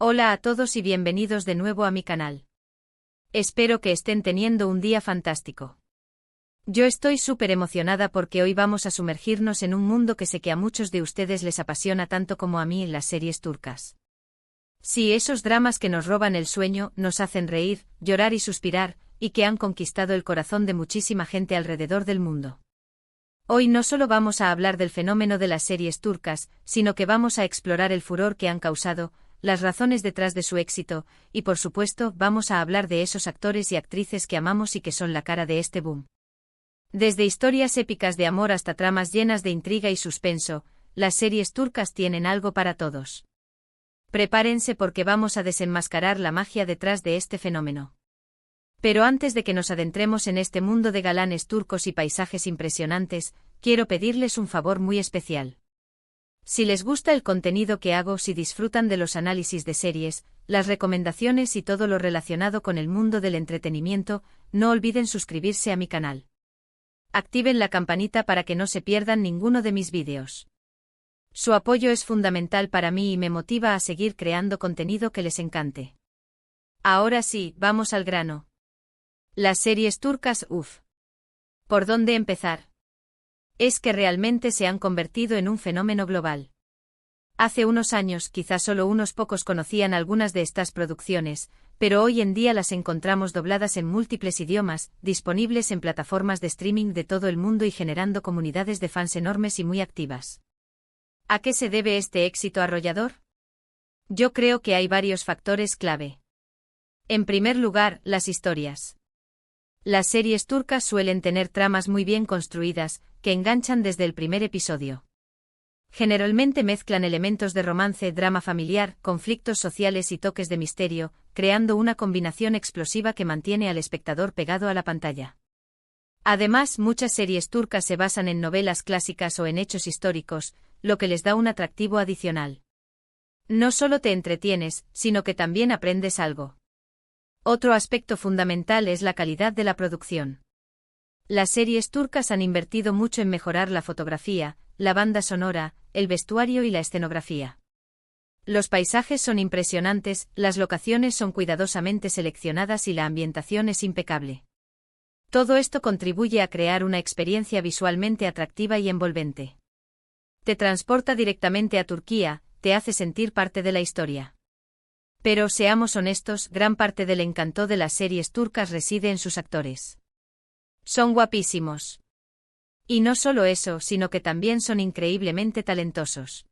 Hola a todos y bienvenidos de nuevo a mi canal. Espero que estén teniendo un día fantástico. Yo estoy súper emocionada porque hoy vamos a sumergirnos en un mundo que sé que a muchos de ustedes les apasiona tanto como a mí en las series turcas. Sí, esos dramas que nos roban el sueño, nos hacen reír, llorar y suspirar, y que han conquistado el corazón de muchísima gente alrededor del mundo. Hoy no solo vamos a hablar del fenómeno de las series turcas, sino que vamos a explorar el furor que han causado, las razones detrás de su éxito, y por supuesto vamos a hablar de esos actores y actrices que amamos y que son la cara de este boom. Desde historias épicas de amor hasta tramas llenas de intriga y suspenso, las series turcas tienen algo para todos. Prepárense porque vamos a desenmascarar la magia detrás de este fenómeno. Pero antes de que nos adentremos en este mundo de galanes turcos y paisajes impresionantes, quiero pedirles un favor muy especial. Si les gusta el contenido que hago, si disfrutan de los análisis de series, las recomendaciones y todo lo relacionado con el mundo del entretenimiento, no olviden suscribirse a mi canal. Activen la campanita para que no se pierdan ninguno de mis vídeos. Su apoyo es fundamental para mí y me motiva a seguir creando contenido que les encante. Ahora sí, vamos al grano. Las series turcas, uff. ¿Por dónde empezar? Es que realmente se han convertido en un fenómeno global. Hace unos años quizás solo unos pocos conocían algunas de estas producciones, pero hoy en día las encontramos dobladas en múltiples idiomas, disponibles en plataformas de streaming de todo el mundo y generando comunidades de fans enormes y muy activas. ¿A qué se debe este éxito arrollador? Yo creo que hay varios factores clave. En primer lugar, las historias. Las series turcas suelen tener tramas muy bien construidas, que enganchan desde el primer episodio. Generalmente mezclan elementos de romance, drama familiar, conflictos sociales y toques de misterio, creando una combinación explosiva que mantiene al espectador pegado a la pantalla. Además, muchas series turcas se basan en novelas clásicas o en hechos históricos, lo que les da un atractivo adicional. No solo te entretienes, sino que también aprendes algo. Otro aspecto fundamental es la calidad de la producción. Las series turcas han invertido mucho en mejorar la fotografía, la banda sonora, el vestuario y la escenografía. Los paisajes son impresionantes, las locaciones son cuidadosamente seleccionadas y la ambientación es impecable. Todo esto contribuye a crear una experiencia visualmente atractiva y envolvente. Te transporta directamente a Turquía, te hace sentir parte de la historia. Pero seamos honestos, gran parte del encanto de las series turcas reside en sus actores. Son guapísimos. Y no solo eso, sino que también son increíblemente talentosos.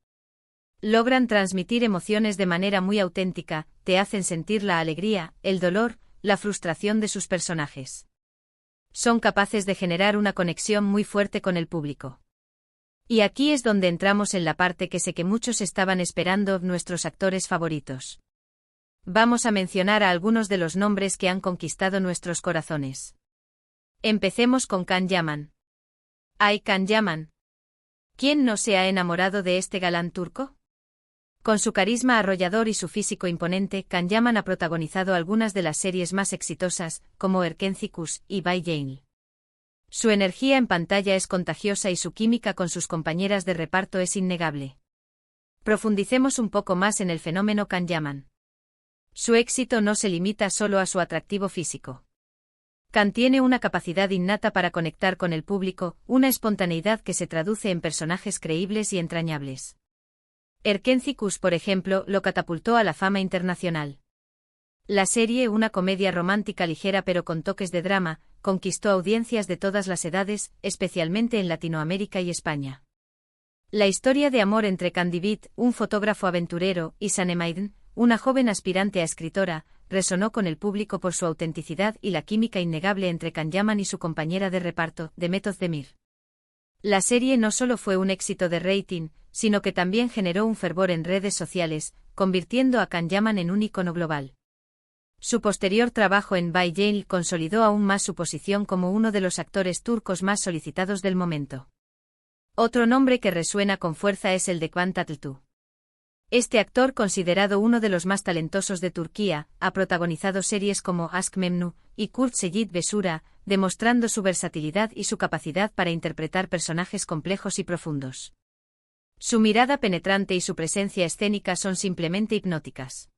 Logran transmitir emociones de manera muy auténtica, te hacen sentir la alegría, el dolor, la frustración de sus personajes. Son capaces de generar una conexión muy fuerte con el público. Y aquí es donde entramos en la parte que sé que muchos estaban esperando, nuestros actores favoritos. Vamos a mencionar a algunos de los nombres que han conquistado nuestros corazones. Empecemos con Can Yaman. ¡Ay, Can Yaman! ¿Quién no se ha enamorado de este galán turco? Con su carisma arrollador y su físico imponente, Can Yaman ha protagonizado algunas de las series más exitosas, como Erkenci y Bay Jail. Su energía en pantalla es contagiosa y su química con sus compañeras de reparto es innegable. Profundicemos un poco más en el fenómeno Can Yaman. Su éxito no se limita solo a su atractivo físico. Can tiene una capacidad innata para conectar con el público, una espontaneidad que se traduce en personajes creíbles y entrañables. Erkenci, por ejemplo, lo catapultó a la fama internacional. La serie, una comedia romántica ligera pero con toques de drama, conquistó audiencias de todas las edades, especialmente en Latinoamérica y España. La historia de amor entre Can Divit, un fotógrafo aventurero, y Sanem Aydin, una joven aspirante a escritora, resonó con el público por su autenticidad y la química innegable entre Can Yaman y su compañera de reparto, Demet Özdemir. La serie no solo fue un éxito de rating, sino que también generó un fervor en redes sociales, convirtiendo a Can Yaman en un ícono global. Su posterior trabajo en Bay Jail consolidó aún más su posición como uno de los actores turcos más solicitados del momento. Otro nombre que resuena con fuerza es el de Can Tatlıtuğ. Este actor, considerado uno de los más talentosos de Turquía, ha protagonizado series como Aşk Memnu y Kurt Seyit Besura, demostrando su versatilidad y su capacidad para interpretar personajes complejos y profundos. Su mirada penetrante y su presencia escénica son simplemente hipnóticas.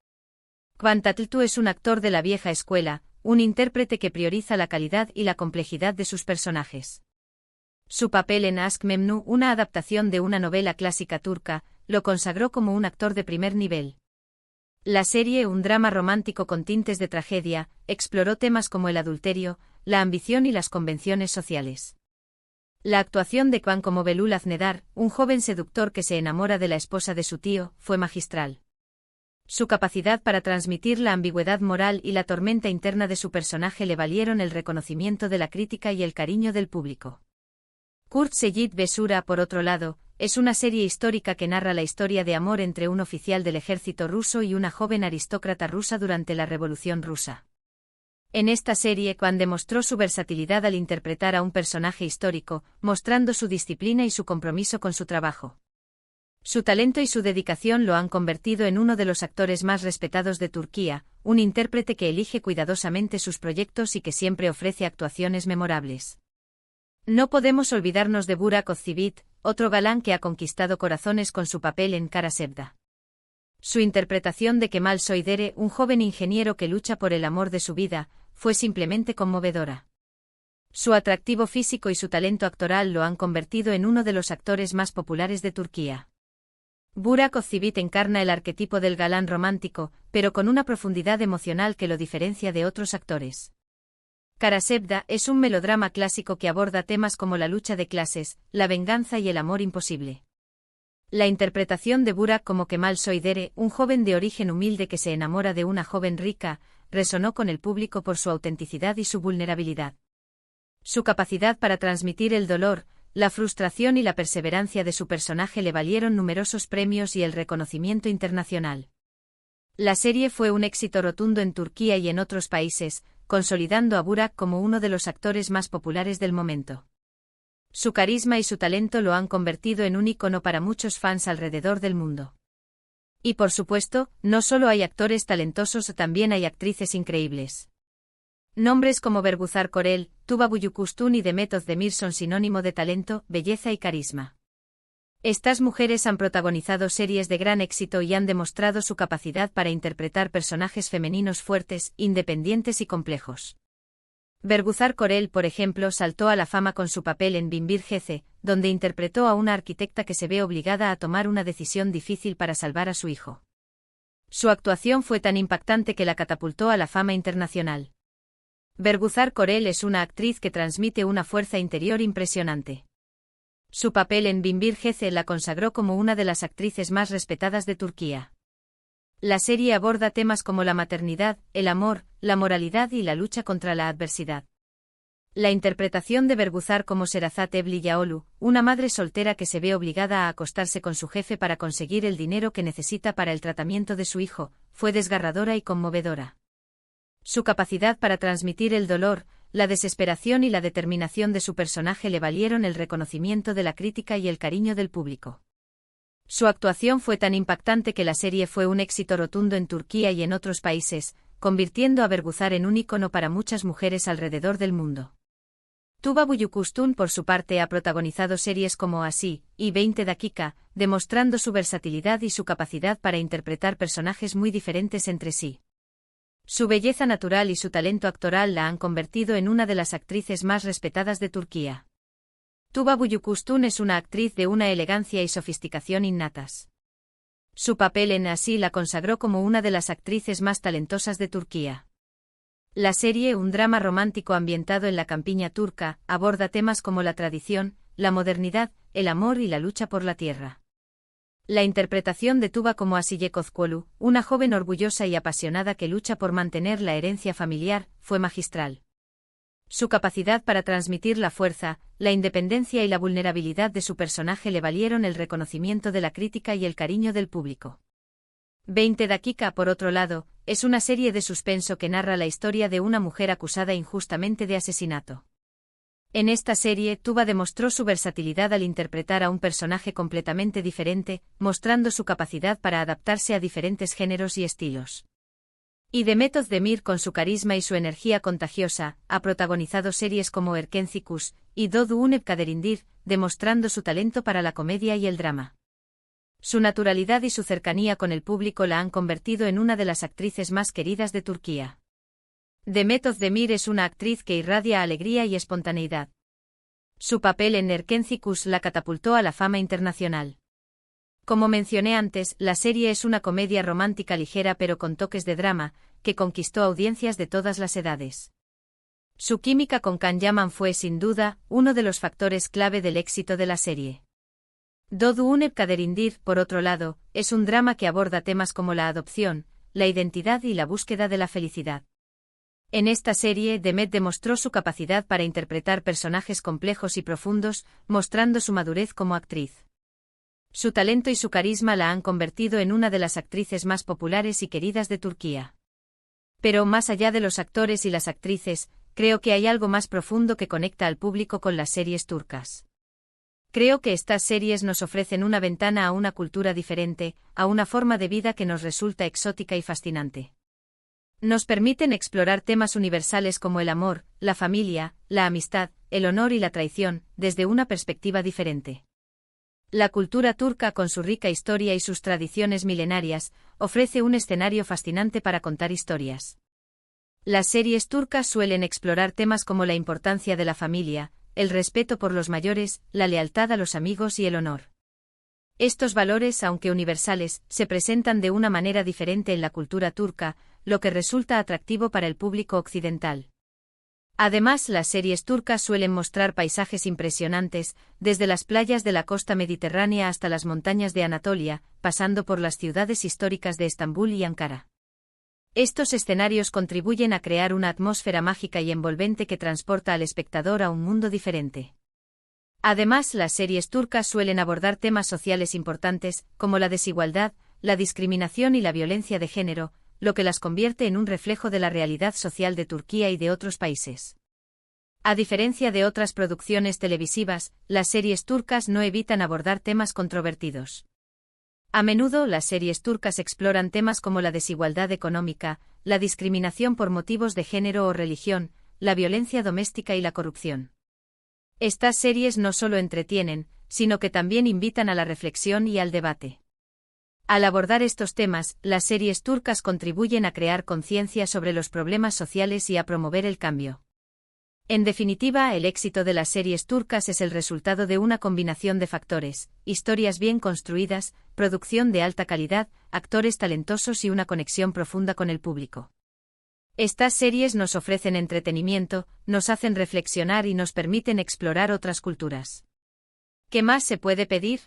Quantatl es un actor de la vieja escuela, un intérprete que prioriza la calidad y la complejidad de sus personajes. Su papel en Aşk Memnu, una adaptación de una novela clásica turca, lo consagró como un actor de primer nivel. La serie, un drama romántico con tintes de tragedia, exploró temas como el adulterio, la ambición y las convenciones sociales. La actuación de Kwan como Belul Aznedar, un joven seductor que se enamora de la esposa de su tío, fue magistral. Su capacidad para transmitir la ambigüedad moral y la tormenta interna de su personaje le valieron el reconocimiento de la crítica y el cariño del público. Kurt Seyit Besura, por otro lado, es una serie histórica que narra la historia de amor entre un oficial del ejército ruso y una joven aristócrata rusa durante la Revolución Rusa. En esta serie, Kwan demostró su versatilidad al interpretar a un personaje histórico, mostrando su disciplina y su compromiso con su trabajo. Su talento y su dedicación lo han convertido en uno de los actores más respetados de Turquía, un intérprete que elige cuidadosamente sus proyectos y que siempre ofrece actuaciones memorables. No podemos olvidarnos de Burak Özçivit, otro galán que ha conquistado corazones con su papel en Kara Sevda. Su interpretación de Kemal Soydere, un joven ingeniero que lucha por el amor de su vida, fue simplemente conmovedora. Su atractivo físico y su talento actoral lo han convertido en uno de los actores más populares de Turquía. Burak Özçivit encarna el arquetipo del galán romántico, pero con una profundidad emocional que lo diferencia de otros actores. Kara Sevda es un melodrama clásico que aborda temas como la lucha de clases, la venganza y el amor imposible. La interpretación de Burak como Kemal Soydere, un joven de origen humilde que se enamora de una joven rica, resonó con el público por su autenticidad y su vulnerabilidad. Su capacidad para transmitir el dolor, la frustración y la perseverancia de su personaje le valieron numerosos premios y el reconocimiento internacional. La serie fue un éxito rotundo en Turquía y en otros países, consolidando a Burak como uno de los actores más populares del momento. Su carisma y su talento lo han convertido en un ícono para muchos fans alrededor del mundo. Y por supuesto, no solo hay actores talentosos, también hay actrices increíbles. Nombres como Bergüzar Korel, Tuba Büyüküstün y Demet Özdemir son sinónimo de talento, belleza y carisma. Estas mujeres han protagonizado series de gran éxito y han demostrado su capacidad para interpretar personajes femeninos fuertes, independientes y complejos. Bergüzar Korel, por ejemplo, saltó a la fama con su papel en Binbir Gece, donde interpretó a una arquitecta que se ve obligada a tomar una decisión difícil para salvar a su hijo. Su actuación fue tan impactante que la catapultó a la fama internacional. Bergüzar Korel es una actriz que transmite una fuerza interior impresionante. Su papel en Binbir Gece la consagró como una de las actrices más respetadas de Turquía. La serie aborda temas como la maternidad, el amor, la moralidad y la lucha contra la adversidad. La interpretación de Bergüzar como Sherazat Evliyaoğlu, una madre soltera que se ve obligada a acostarse con su jefe para conseguir el dinero que necesita para el tratamiento de su hijo, fue desgarradora y conmovedora. Su capacidad para transmitir el dolor, la desesperación y la determinación de su personaje le valieron el reconocimiento de la crítica y el cariño del público. Su actuación fue tan impactante que la serie fue un éxito rotundo en Turquía y en otros países, convirtiendo a Bergüzar en un ícono para muchas mujeres alrededor del mundo. Tuba Büyüküstün, por su parte, ha protagonizado series como Así y 20 Dakika, demostrando su versatilidad y su capacidad para interpretar personajes muy diferentes entre sí. Su belleza natural y su talento actoral la han convertido en una de las actrices más respetadas de Turquía. Tuba Büyüküstün es una actriz de una elegancia y sofisticación innatas. Su papel en Así la consagró como una de las actrices más talentosas de Turquía. La serie, un drama romántico ambientado en la campiña turca, aborda temas como la tradición, la modernidad, el amor y la lucha por la tierra. La interpretación de Tuba como Asiye Kozcuoğlu, una joven orgullosa y apasionada que lucha por mantener la herencia familiar, fue magistral. Su capacidad para transmitir la fuerza, la independencia y la vulnerabilidad de su personaje le valieron el reconocimiento de la crítica y el cariño del público. 20 Dakika, por otro lado, es una serie de suspenso que narra la historia de una mujer acusada injustamente de asesinato. En esta serie, Tuba demostró su versatilidad al interpretar a un personaje completamente diferente, mostrando su capacidad para adaptarse a diferentes géneros y estilos. Y Demet Özdemir, con su carisma y su energía contagiosa, ha protagonizado series como Erkenci Kuş y Doğduğun Ev Kaderindir, demostrando su talento para la comedia y el drama. Su naturalidad y su cercanía con el público la han convertido en una de las actrices más queridas de Turquía. Demet Özdemir es una actriz que irradia alegría y espontaneidad. Su papel en Erkenci la catapultó a la fama internacional. Como mencioné antes, la serie es una comedia romántica ligera pero con toques de drama, que conquistó audiencias de todas las edades. Su química con Can Yaman fue, sin duda, uno de los factores clave del éxito de la serie. Doğduğun Kaderindir, por otro lado, es un drama que aborda temas como la adopción, la identidad y la búsqueda de la felicidad. En esta serie, Demet demostró su capacidad para interpretar personajes complejos y profundos, mostrando su madurez como actriz. Su talento y su carisma la han convertido en una de las actrices más populares y queridas de Turquía. Pero más allá de los actores y las actrices, creo que hay algo más profundo que conecta al público con las series turcas. Creo que estas series nos ofrecen una ventana a una cultura diferente, a una forma de vida que nos resulta exótica y fascinante. Nos permiten explorar temas universales como el amor, la familia, la amistad, el honor y la traición, desde una perspectiva diferente. La cultura turca, con su rica historia y sus tradiciones milenarias, ofrece un escenario fascinante para contar historias. Las series turcas suelen explorar temas como la importancia de la familia, el respeto por los mayores, la lealtad a los amigos y el honor. Estos valores, aunque universales, se presentan de una manera diferente en la cultura turca, lo que resulta atractivo para el público occidental. Además, las series turcas suelen mostrar paisajes impresionantes, desde las playas de la costa mediterránea hasta las montañas de Anatolia, pasando por las ciudades históricas de Estambul y Ankara. Estos escenarios contribuyen a crear una atmósfera mágica y envolvente que transporta al espectador a un mundo diferente. Además, las series turcas suelen abordar temas sociales importantes, como la desigualdad, la discriminación y la violencia de género, lo que las convierte en un reflejo de la realidad social de Turquía y de otros países. A diferencia de otras producciones televisivas, las series turcas no evitan abordar temas controvertidos. A menudo, las series turcas exploran temas como la desigualdad económica, la discriminación por motivos de género o religión, la violencia doméstica y la corrupción. Estas series no solo entretienen, sino que también invitan a la reflexión y al debate. Al abordar estos temas, las series turcas contribuyen a crear conciencia sobre los problemas sociales y a promover el cambio. En definitiva, el éxito de las series turcas es el resultado de una combinación de factores: historias bien construidas, producción de alta calidad, actores talentosos y una conexión profunda con el público. Estas series nos ofrecen entretenimiento, nos hacen reflexionar y nos permiten explorar otras culturas. ¿Qué más se puede pedir?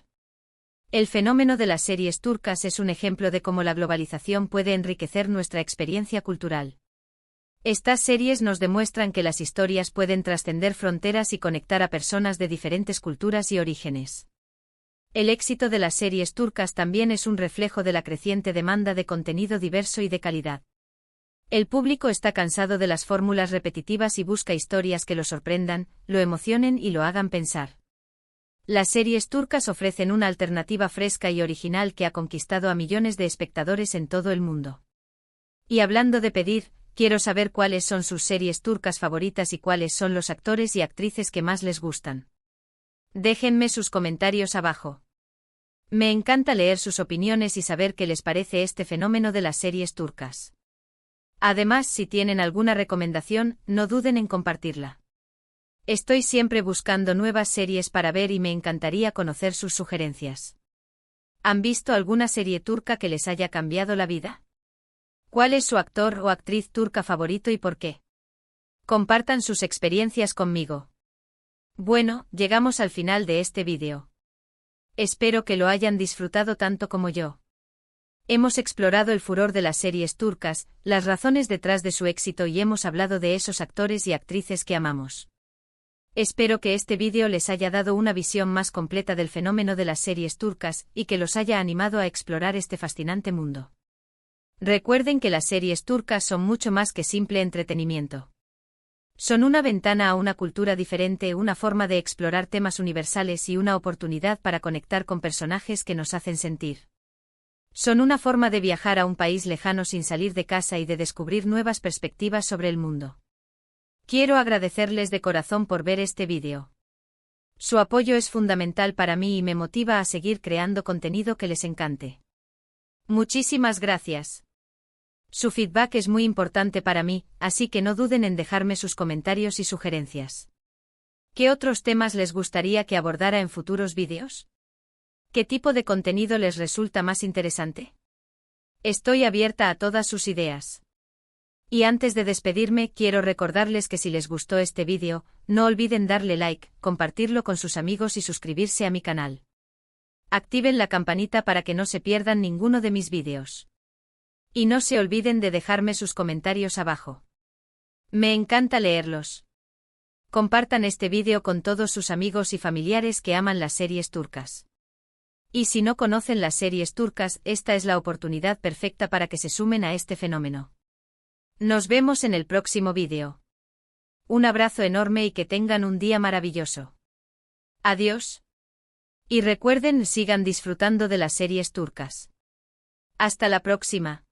El fenómeno de las series turcas es un ejemplo de cómo la globalización puede enriquecer nuestra experiencia cultural. Estas series nos demuestran que las historias pueden trascender fronteras y conectar a personas de diferentes culturas y orígenes. El éxito de las series turcas también es un reflejo de la creciente demanda de contenido diverso y de calidad. El público está cansado de las fórmulas repetitivas y busca historias que lo sorprendan, lo emocionen y lo hagan pensar. Las series turcas ofrecen una alternativa fresca y original que ha conquistado a millones de espectadores en todo el mundo. Y hablando de pedir, quiero saber cuáles son sus series turcas favoritas y cuáles son los actores y actrices que más les gustan. Déjenme sus comentarios abajo. Me encanta leer sus opiniones y saber qué les parece este fenómeno de las series turcas. Además, si tienen alguna recomendación, no duden en compartirla. Estoy siempre buscando nuevas series para ver y me encantaría conocer sus sugerencias. ¿Han visto alguna serie turca que les haya cambiado la vida? ¿Cuál es su actor o actriz turca favorito y por qué? Compartan sus experiencias conmigo. Bueno, llegamos al final de este vídeo. Espero que lo hayan disfrutado tanto como yo. Hemos explorado el furor de las series turcas, las razones detrás de su éxito y hemos hablado de esos actores y actrices que amamos. Espero que este vídeo les haya dado una visión más completa del fenómeno de las series turcas y que los haya animado a explorar este fascinante mundo. Recuerden que las series turcas son mucho más que simple entretenimiento. Son una ventana a una cultura diferente, una forma de explorar temas universales y una oportunidad para conectar con personajes que nos hacen sentir. Son una forma de viajar a un país lejano sin salir de casa y de descubrir nuevas perspectivas sobre el mundo. Quiero agradecerles de corazón por ver este vídeo. Su apoyo es fundamental para mí y me motiva a seguir creando contenido que les encante. Muchísimas gracias. Su feedback es muy importante para mí, así que no duden en dejarme sus comentarios y sugerencias. ¿Qué otros temas les gustaría que abordara en futuros vídeos? ¿Qué tipo de contenido les resulta más interesante? Estoy abierta a todas sus ideas. Y antes de despedirme, quiero recordarles que si les gustó este vídeo, no olviden darle like, compartirlo con sus amigos y suscribirse a mi canal. Activen la campanita para que no se pierdan ninguno de mis vídeos. Y no se olviden de dejarme sus comentarios abajo. Me encanta leerlos. Compartan este vídeo con todos sus amigos y familiares que aman las series turcas. Y si no conocen las series turcas, esta es la oportunidad perfecta para que se sumen a este fenómeno. Nos vemos en el próximo vídeo. Un abrazo enorme y que tengan un día maravilloso. Adiós. Y recuerden, sigan disfrutando de las series turcas. Hasta la próxima.